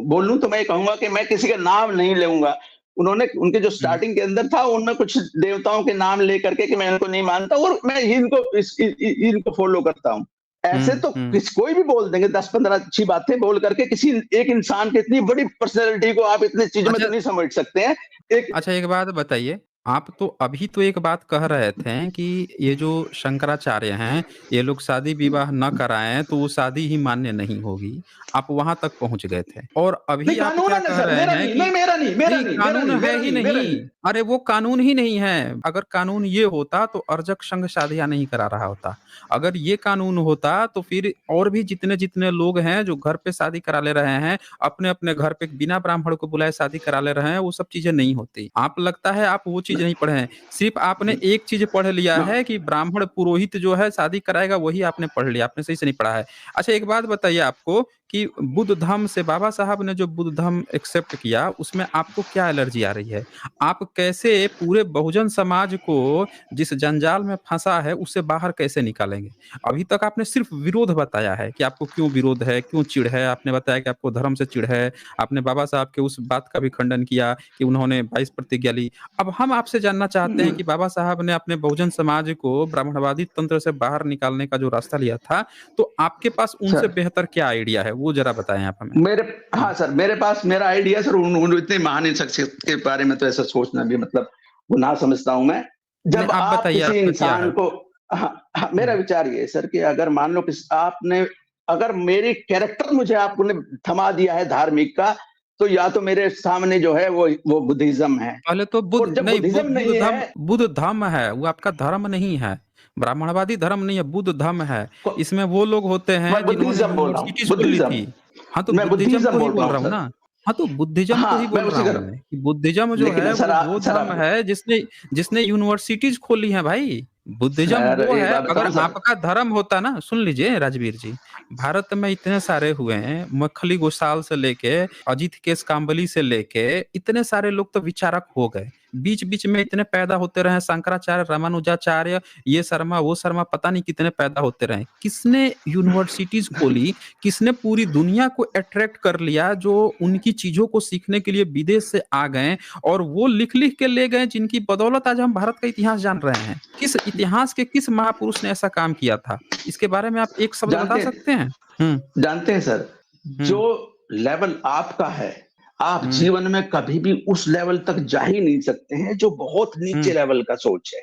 बोलूँ तो मैं ये कहूँगा कि मैं किसी का नाम नहीं लूँगा। उन्होंने उनके जो हुँ, स्टार्टिंग के अंदर था उनमें कुछ देवताओं के नाम लेकर के कि मैं इनको नहीं मानता और मैं इनको इनको फ़ॉलो करता हूँ। हुँ, ऐसे तो हुँ। कोई भी बोल देंगे 10-15 अच्छी बातें बोल करके किसी एक इंसान की इतनी बड़ी पर्सनैलिटी को आप इतनी चीज़ों में तो अच्छा नहीं समेट सकते हैं। एक अच्छा एक बात बताइए, आप तो अभी तो एक बात कह रहे थे कि ये जो शंकराचार्य हैं, ये लोग शादी-विवाह ना कराएँ तो वो शादी ही मान्य नहीं होगी। आप वहाँ तक पहुँच गए थे और नहीं अभी आप कानून क्या है ना कह सर, रहे मेरा हैं नहीं, कि नहीं मेरा नहीं, मेरा नहीं, नहीं, मेरा कानून नहीं, है मेरा ही नहीं, मेरा नहीं। नहीं। अरे वो कानून ही नहीं है। अगर कानून ये होता तो अर्चक संघ शादियाँ नहीं करा रहा होता। अगर ये कानून होता तो फिर और भी जितने-जितने लोग हैं जो घर पे शादी करा ले रहे हैं, अपने-अपने घर पे बिना ब्राह्मण को बुलाए शादी करा ले रहे हैं, वो सब चीज़ें नहीं होती। आप लगता है आप वो चीज़ नहीं पढ़े हैं। सिर्फ़ आपने एक चीज़ पढ़ लिया हाँ, है कि ब्राह्मण पुरोहित जो है शादी कराएगा वही आपने पढ़ लिया। आपने सही से नहीं पढ़ा है। अच्छा एक बात बताइए आपको कि बुद्ध धम्म से बाबा साहब ने जो बुद्ध धम्म एक्सेप्ट किया, उसमें आपको क्या एलर्जी आ रही है? आप कैसे पूरे बहुजन समाज को जिस जंजाल में फँसा है, उससे बाहर कैसे निकालेंगे? अभी तक आपने सिर्फ़ विरोध बताया है कि आपको क्यों विरोध है, क्यों चिढ़ है। आपने बताया कि आपको धर्म से चिढ़ है। आपने बाबा साहब के उस बात का भी खंडन किया कि उन्होंने 22 प्रतिज्ञा ली। अब हम आपसे आपसे जानना चाहते हैं कि बाबा साहब ने अपने बहुजन समाज को ब्राह्मणवादी तंत्र से बाहर निकालने का जो रास्ता लिया था, तो आपके पास उनसे सर बेहतर क्या आइडिया है? वो ज़रा बताएँ आप हमें। मेरे हुँ। हाँ सर, मेरे पास मेरा आइडिया सर उन इतने महान शख्सियत के बारे में तो ऐसा सोचना भी मतलब गुनाह समझता हूँ मैं। नहीं, जब आप आप बताइए किसी आपका क्या इंसान है? को हाँ, मेरा हुँ, विचार ये है सर कि अगर मान लो आपने अगर मेरी कैरेक्टर मुझे आपने थमा दिया है धार्मिक का, तो या तो मेरे सामने जो है वो बुद्धिज़्म है पहले तो बुद्ध और जब नहीं बुद्धिज़्म नहीं है बुद्ध धम्म है, वो आपका धर्म नहीं है। ब्राह्मणवादी धर्म नहीं है, बुद्ध धम्म है। को इसमें वो लोग होते मैं हैं जिन्होंने बुद्धिज़्म बोल रहा हूँ, यूनिवर्सिटीज़ खोली बुद्धिज़्म। थी। हाँ, तो मैं बुद्धिज़्म को बुद्धिज़्म ही बोल रहा बोल हूँ रहा हूँ सर। ना। हाँ, तो बुद्धिज़्म को ही हाँ, मैं बोल रहा उसी हूँ तरह मैं कि बुद्धिज़्म जो लेकिन है सर वो वो सर धर्म आप है जिसने जिसने यूनिवर्सिटीज़ खोली हैं भाई। बुद्धिज़्म सर वो एक है, बात अगर बताऊँ सर? आपका धर्म होता ना, सुन लीजिए राजवीर जी, भारत में इतने सारे हुए हैं, मक्खली गोसाल से लेके अजित केस काम्बली से लेके इतने सारे लोग तो विचारक हो गए। बीच-बीच में इतने पैदा होते रहे, शंकराचार्य, रामानुजाचार्य, ये शर्मा, वो शर्मा, पता नहीं कितने पैदा होते रहे। किसने यूनिवर्सिटीज़ खोली, किसने पूरी दुनिया को अट्रैक्ट कर लिया, जो उनकी चीज़ों को सीखने के लिए विदेश से आ गए और वो लिख-लिख के ले गए, जिनकी बदौलत आज हम भारत का इतिहास जान रहे हैं। किस इतिहास के किस महापुरुष ने ऐसा काम किया था? इसके बारे में आप एक शब्द बता जानते सकते हैं? हुँ, जानते हैं सर, हुँ, जो लेवल आपका है, आप हुँ, जीवन में कभी भी उस लेवल तक जा ही नहीं सकते हैं जो बहुत नीचे हुँ, लेवल का सोच है।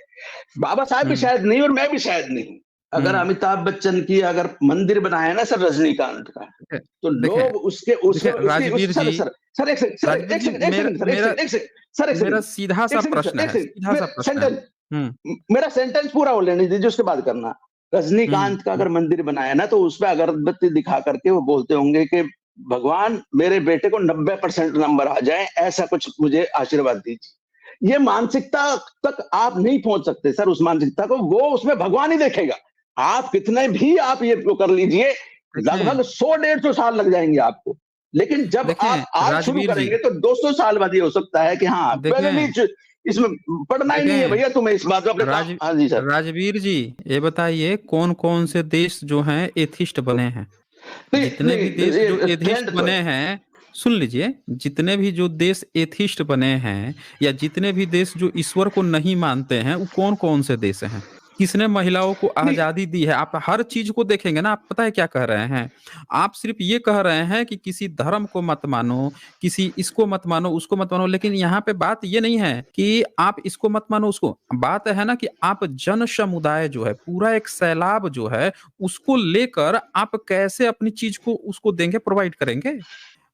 बाबा साहब भी हुँ, शायद नहीं और मैं भी शायद नहीं। अगर हुँ। अमिताभ बच्चन की अगर मंदिर बनाया ना सर रजनीकांत का, देखिए तो देखिए लोग उसके उस देखिए उसकी राजवीर उस जी सर 1 सेकंड सर राजवीर 1 जी सेकंड 1 मेरा सेकंड सर 1 मेरा सेकंड 1 सेकंड सर 1 मेरा सेकंड सीधा-सा 1 सेकंड प्रश्न सर 1 है, सीधा-सा सेकंड प्रश्न है। सेंटेंस हुँ, मेरा सेंटेंस पूरा हो लेने दीजिए उसके बाद करना। हुँ, रजनीकांत का हुँ, अगर मंदिर बनाया ना तो उसपे अगरबत्ती दिखा करके वो बोलते होंगे कि भगवान मेरे बेटे को 90% नंबर आ जाए, ऐसा कुछ मुझे आशीर्वाद दीजिए। ये मानसिकता तक आप नहीं पहुँच सकते सर उस मानसिकता को, वो उसमें भगवान ही देखेगा। आप कितने भी आप ये वो कर लीजिए, देखें लगभग 100 डेढ़ 100 साल लग जाएँगे आपको। लेकिन जब देखें आप आज शुरू राजवीर जी करेंगे तो 200 साल बाद ये हो सकता है कि हाँ, पहले देखें नहीं इसमें पढ़ना ही नहीं है देखें भैया तुम्हें इस बात में अपने काम राज हाँ जी सर। राजवीर जी, ये बताइए कौन-कौन से देश जो हैं एथिस्ट बने हैं? नहीं, जितने भी नहीं देश जो ये एथिस्ट ट्रेंड तो बने है। हैं, सुन लीजिए, जितने भी जो देश एथिस्ट बने हैं या जितने भी देश जो ईश्वर को नहीं मानते हैं, वो कौन-कौन से देश हैं? किसने महिलाओं को नहीं, आज़ादी दी है? आप हर चीज़ को देखेंगे ना, आप पता है क्या कह रहे हैं? आप सिर्फ़ ये कह रहे हैं कि किसी धर्म को मत मानो, किसी इसको मत मानो, उसको मत मानो, लेकिन यहाँ पे बात ये नहीं है कि आप इसको मत मानो, उसको। बात है ना कि आप जन समुदाय जो है, पूरा एक सैलाब जो है, उसको लेकर आप कैसे अपनी चीज़ को उसको देंगे, प्रोवाइड करेंगे?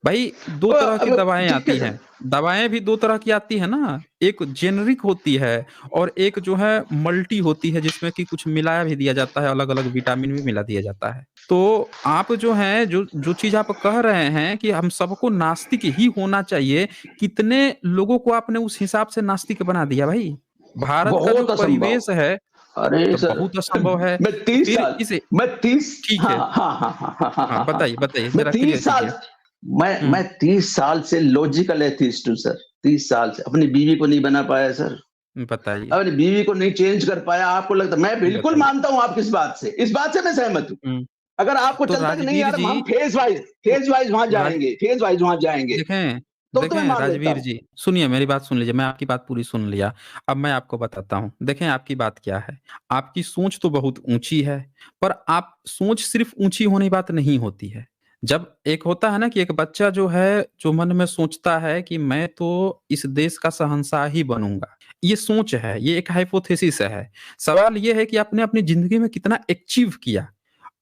भाई 2 तरह की अब दवाएँ ठीक है आती सर। हैं। दवाएँ भी 2 तरह की आती हैं ना, एक जेनेरिक होती है और एक जो है मल्टी होती है जिसमें कि कुछ मिलाया भी दिया जाता है, अलग-अलग विटामिन भी मिला दिया जाता है। तो आप जो हैं जो जो चीज़ आप कह रहे हैं कि हम सबको नास्तिक ही होना चाहिए, कितने लोगों को आपने उस हिसाब से नास्तिक बना दिया भाई? भारत का जो बहुत असंभव। परिवेश है, अरे तो सर बहुत असंभव है। मैं तो 30 फिर साल इसे मैं 30 ठीक हाँ, है। हाँ, हाँ, हाँ, हाँ, हाँ, हाँ, हाँ, हाँ। बताइए, बताइए मैं ज़रा 30 क्लियर साल कीजिए। हुँ। मैं 30 साल से लॉजिकल एथिस्ट हूँ सर। 30 साल से अपनी बीवी को नहीं बना पाया सर। बताइए, अपनी बीवी को नहीं चेंज कर पाया। आपको लगता मैं बिल्कुल बताइए। मानता हूँ आपकी इस बात से। इस बात से मैं सहमत हूँ। हुँ, अगर आपको तो चलता है कि नहीं राजवीर यार जी हम तो फेज़ वाइज़ वहाँ राज जाएँगे, फेज़ वाइज़ वहाँ जाएँगे, देखें तो मैं देखें मान लेता राजवीर हूँ। जी, सुनिए मेरी बात सुन लीजिए, मैं आपकी बात पूरी सुन लिया। अब मैं आपको बताता हूँ। देखें आपकी बात क्या है, आपकी सोच तो बहुत ऊँची है, पर आप सोच सिर्फ़ ऊँची होने की बात नहीं होती है। जब एक होता है ना कि एक बच्चा जो है, जो मन में सोचता है कि मैं तो इस देश का शहंशाह ही बनूँगा, ये सोच है, ये एक हाइपोथेसिस है। सवाल ये है कि आपने अपनी ज़िंदगी में कितना अचीव किया।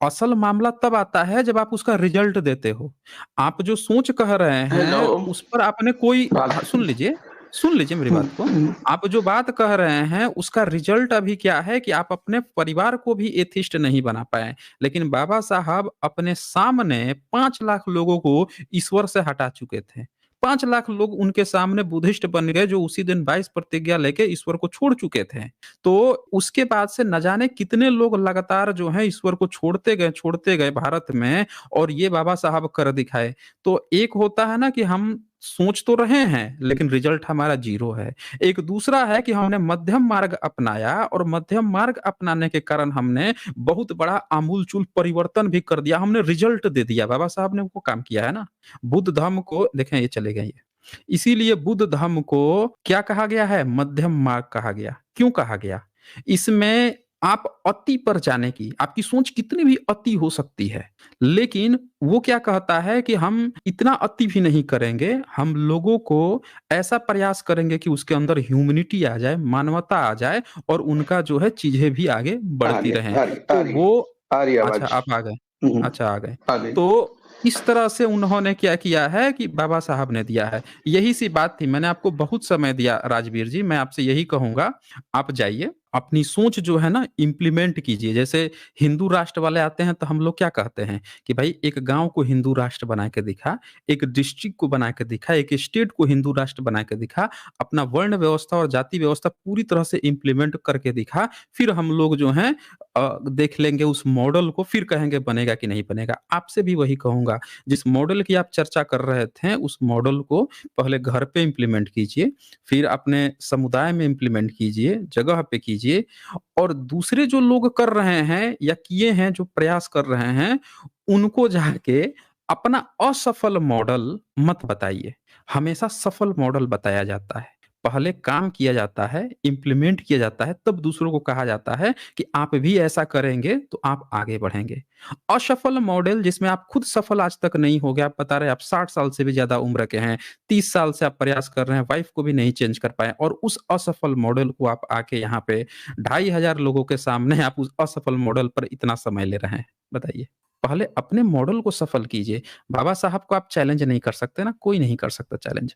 असल मामला तब आता है जब आप उसका रिजल्ट देते हो। आप जो सोच कह रहे हेलो हैं उस पर आपने कोई हाँ, राज सुन लीजिए मेरी हुँ, बात को। हुँ। आप जो बात कह रहे हैं उसका रिजल्ट अभी क्या है कि आप अपने परिवार को भी एथिस्ट नहीं बना पाए। लेकिन बाबा साहब अपने सामने 5 लाख लोगों को ईश्वर से हटा चुके थे। 5 लाख लोग उनके सामने बुद्धिस्ट बन गए जो उसी दिन 22 प्रतिज्ञा लेके ईश्वर को छोड़ चुके थे। तो उसके बाद से न जाने कितने लोग लगातार जो हैं ईश्वर को छोड़ते गए भारत में और ये बाबा साहब कर दिखाए। तो एक होता है ना कि हम सोच तो रहे हैं, लेकिन रिजल्ट हमारा ज़ीरो है। एक दूसरा है कि हमने मध्यम मार्ग अपनाया और मध्यम मार्ग अपनाने के कारण हमने बहुत बड़ा आमूल-चूल परिवर्तन भी कर दिया, हमने रिजल्ट दे दिया। बाबा साहब ने वो काम किया है ना। बुद्ध धर्म को देखें ये चले गए ये। इसीलिए बुद्ध धर्म को क्या कहा गया है? मध्यम मार्ग कहा गया। क्यों कहा गया? इसमें आप अति पर जाने की आपकी सोच कितनी भी अति हो सकती है, लेकिन वो क्या कहता है कि हम इतना अति भी नहीं करेंगे, हम लोगों को ऐसा प्रयास करेंगे कि उसके अंदर ह्यूमैनिटी आ जाए, मानवता आ जाए और उनका जो है चीज़ें भी आगे बढ़ती रहें। आ तो रही वो आ रही अच्छा आवाज। आप आ गए। अच्छा आ गए। आ गई। तो इस तरह से उन्होंने क्या किया है कि बाबा साहब ने दिया है। यही सी बात थी, मैंने आपको बहुत समय दिया राजवीर जी, मैं आपसे यही कहूँगा, आप जाइए, अपनी सोच जो है ना इम्प्लीमेंट कीजिए। जैसे हिंदू राष्ट्र वाले आते हैं तो हम लोग क्या कहते हैं कि भाई एक गाँव को हिंदू राष्ट्र बना के दिखा, एक डिस्ट्रिक्ट को बना के दिखा, एक स्टेट को हिंदू राष्ट्र बना के दिखा, अपना वर्ण व्यवस्था और जाति व्यवस्था पूरी तरह से इम्प्लीमेंट करके दिखा, फिर हम लोग जो हैं देख लेंगे उस मॉडल को, फिर कहेंगे बनेगा कि नहीं बनेगा। आपसे भी वही कहूँगा, जिस मॉडल की आप चर्चा कर रहे थे, उस मॉडल को पहले घर पे इम्प्लीमेंट कीजिए, फिर अपने समुदाय में इम्प्लीमेंट कीजिए, जगह पे कीजिए और दूसरे जो लोग कर रहे हैं या किए हैं, जो प्रयास कर रहे हैं, उनको जाके अपना असफल मॉडल मत बताइए। हमेशा सफल मॉडल बताया जाता है। पहले काम किया जाता है, इम्प्लीमेंट किया जाता है, तब दूसरों को कहा जाता है कि आप भी ऐसा करेंगे तो आप आगे बढ़ेंगे। असफल मॉडल जिसमें आप खुद सफल आज तक नहीं हो गए, आप बता रहे हैं आप 60 साल से भी ज़्यादा उम्र के हैं, 30 साल से आप प्रयास कर रहे हैं, वाइफ को भी नहीं चेंज कर पाए और उस असफल मॉडल को आप आके यहाँ पे 2500 लोगों के सामने आप उस असफल मॉडल पर इतना समय ले रहे हैं। बताइए। पहले अपने मॉडल को सफल कीजिए। बाबा साहब को आप चैलेंज नहीं कर सकते ना, कोई नहीं कर सकता चैलेंज।